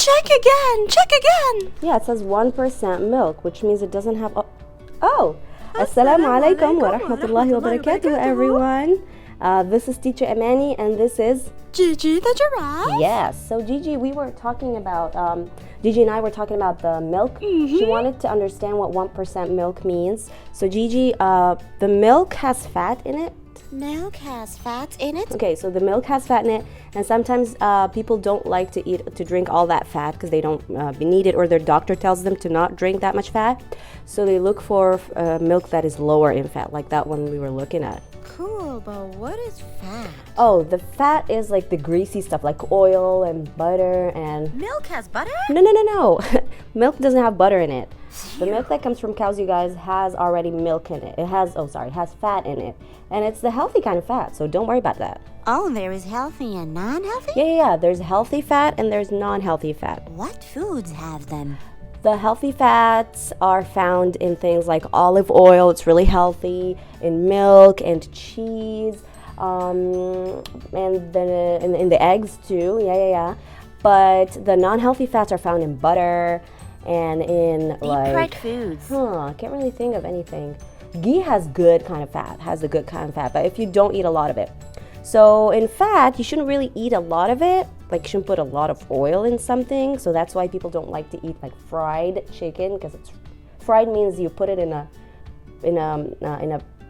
Check again! Check again! Yeah, it says 1% milk, which means it doesn't have... Oh! Assalamu alaikum wa rahmatullahi wa barakatuh, everyone. This is teacher Amani, and this is... Gigi the giraffe? Yes. So Gigi, we were talking about... Gigi and I were talking about the milk. She wanted to understand what 1% milk means. So Gigi, the milk has fat in it. Milk has fat in it? Okay, so the milk has fat in it, and sometimes people don't like to drink all that fat because they don't need it, or their doctor tells them to not drink that much fat. So they look for milk that is lower in fat, like that one we were looking at. Cool, but what is fat? Oh, the fat is like the greasy stuff, like oil and butter and... Milk has butter? No. Milk doesn't have butter in it. The milk that comes from cows, you guys, has already milk in it. It has fat in it. And it's the healthy kind of fat, so don't worry about that. Oh, there is healthy and non-healthy? Yeah. There's healthy fat and there's non-healthy fat. What foods have them? The healthy fats are found in things like olive oil. It's really healthy. In milk and cheese. And then in the eggs too. Yeah. But the non-healthy fats are found in butter and in Deep-fried foods. I can't really think of anything. Ghee has the good kind of fat, but if you don't eat a lot of it. So in fat, you shouldn't really eat a lot of it. Like, you shouldn't put a lot of oil in something. So that's why people don't like to eat like fried chicken, because it's fried means you put it in a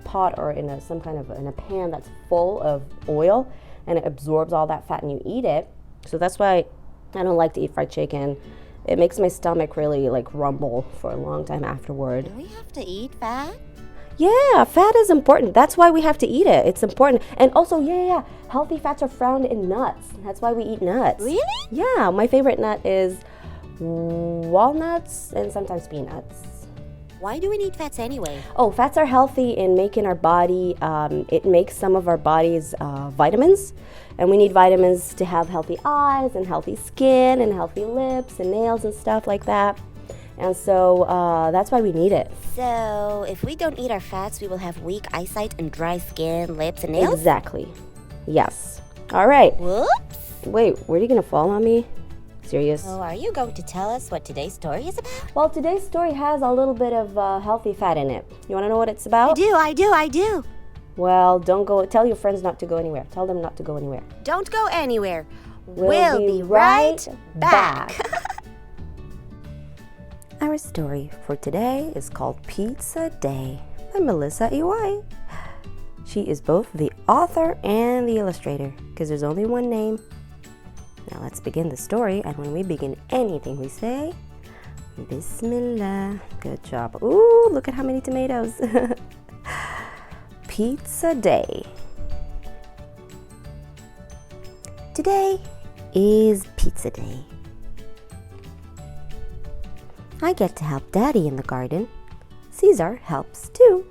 pot or in a pan that's full of oil, and it absorbs all that fat and you eat it. So that's why I don't like to eat fried chicken. It makes my stomach really like rumble for a long time afterward. Do we have to eat fat? Yeah, fat is important. That's why we have to eat it. It's important. And also, healthy fats are found in nuts. That's why we eat nuts. Really? Yeah, my favorite nut is walnuts and sometimes peanuts. Why do we need fats anyway? Oh, fats are healthy in making our body, it makes some of our body's vitamins. And we need vitamins to have healthy eyes and healthy skin and healthy lips and nails and stuff like that. And so that's why we need it. So if we don't eat our fats, we will have weak eyesight and dry skin, lips, and nails? Exactly. Yes. All right. Whoops. Wait, were you going to fall on me? Serious? So are you going to tell us what today's story is about? Well, today's story has a little bit of healthy fat in it. You want to know what it's about? I do. Well, don't go. Tell your friends not to go anywhere. Tell them not to go anywhere. Don't go anywhere. We'll be right back. Our story for today is called Pizza Day by Melissa Iwai. She is both the author and the illustrator, because there's only one name. Now let's begin the story, and when we begin anything we say, Bismillah. Good job. Ooh, look at how many tomatoes. Pizza Day. Today is Pizza Day. I get to help Daddy in the garden. Caesar helps too.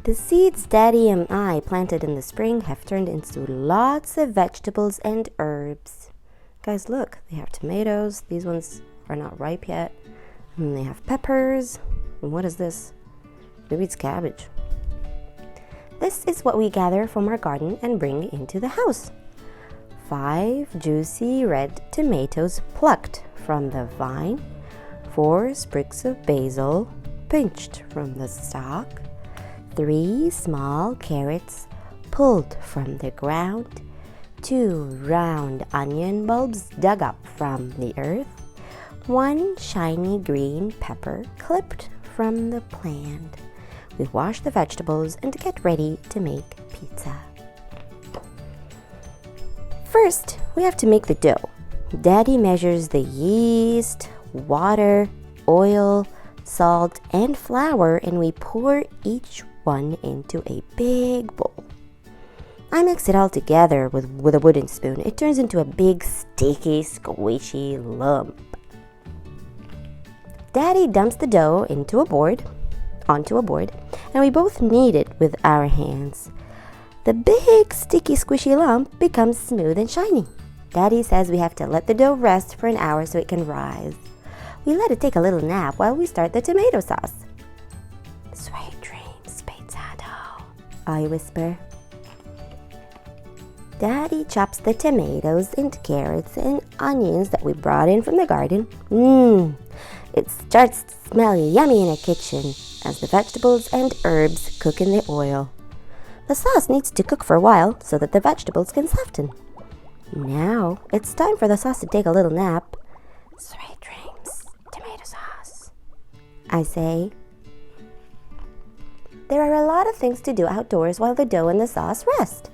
The seeds Daddy and I planted in the spring have turned into lots of vegetables and herbs. Guys, look, they have tomatoes. These ones are not ripe yet. And they have peppers. And what is this? Maybe it's cabbage. This is what we gather from our garden and bring into the house. 5 juicy red tomatoes plucked from the vine, 4 sprigs of basil pinched from the stalk, 3 small carrots pulled from the ground, 2 round onion bulbs dug up from the earth, 1 shiny green pepper clipped from the plant. We wash the vegetables and get ready to make pizza. First, we have to make the dough. Daddy measures the yeast, water, oil, salt, and flour, and we pour each one into a big bowl. I mix it all together with a wooden spoon. It turns into a big, sticky, squishy lump. Daddy dumps the dough onto a board, and we both knead it with our hands. The big, sticky, squishy lump becomes smooth and shiny. Daddy says we have to let the dough rest for an hour so it can rise. We let it take a little nap while we start the tomato sauce. Sweet dreams, pizza dough, I whisper. Daddy chops the tomatoes and carrots and onions that we brought in from the garden. It starts to smell yummy in the kitchen as the vegetables and herbs cook in the oil. The sauce needs to cook for a while so that the vegetables can soften. Now it's time for the sauce to take a little nap. Sweet dreams, tomato sauce, I say. There are a lot of things to do outdoors while the dough and the sauce rest.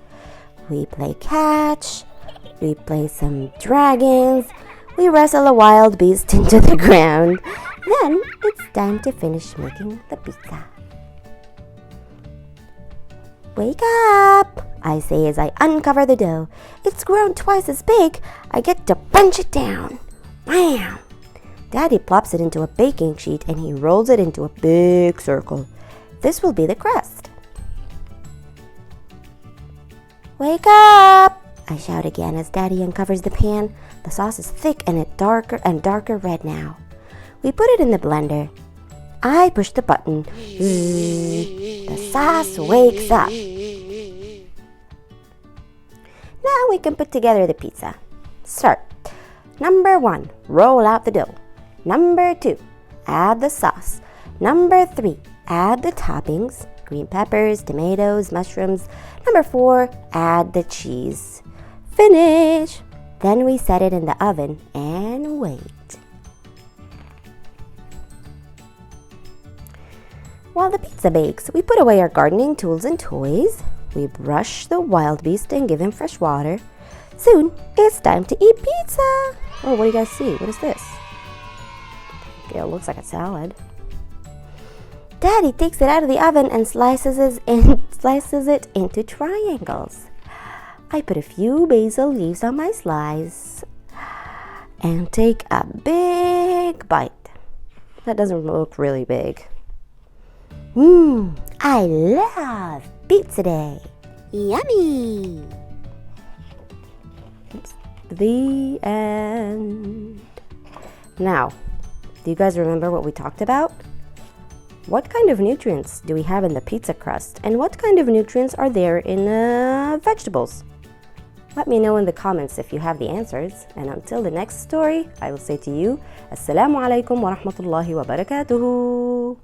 We play catch, we play some dragons, we wrestle a wild beast into the ground. Then it's time to finish making the pizza. Wake up, I say as I uncover the dough. It's grown twice as big. I get to punch it down. Wham! Daddy plops it into a baking sheet and he rolls it into a big circle. This will be the crust. Wake up! I shout again as Daddy uncovers the pan. The sauce is thick and darker and darker red now. We put it in the blender. I push the button. The sauce wakes up. Now we can put together the pizza. Start. Number 1, roll out the dough. Number 2, add the sauce. Number 3, add the toppings. Green peppers, tomatoes, mushrooms. Number 4, add the cheese. Finish! Then we set it in the oven and wait. While the pizza bakes, we put away our gardening tools and toys. We brush the wild beast and give him fresh water. Soon, it's time to eat pizza. Oh, what do you guys see? What is this? It looks like a salad. Daddy takes it out of the oven and slices it into triangles. I put a few basil leaves on my slice and take a big bite. That doesn't look really big. I love pizza day. Yummy! The end. Now, do you guys remember what we talked about? What kind of nutrients do we have in the pizza crust? And what kind of nutrients are there in the vegetables? Let me know in the comments if you have the answers. And until the next story, I will say to you, Assalamu alaikum wa rahmatullahi wa barakatuhu.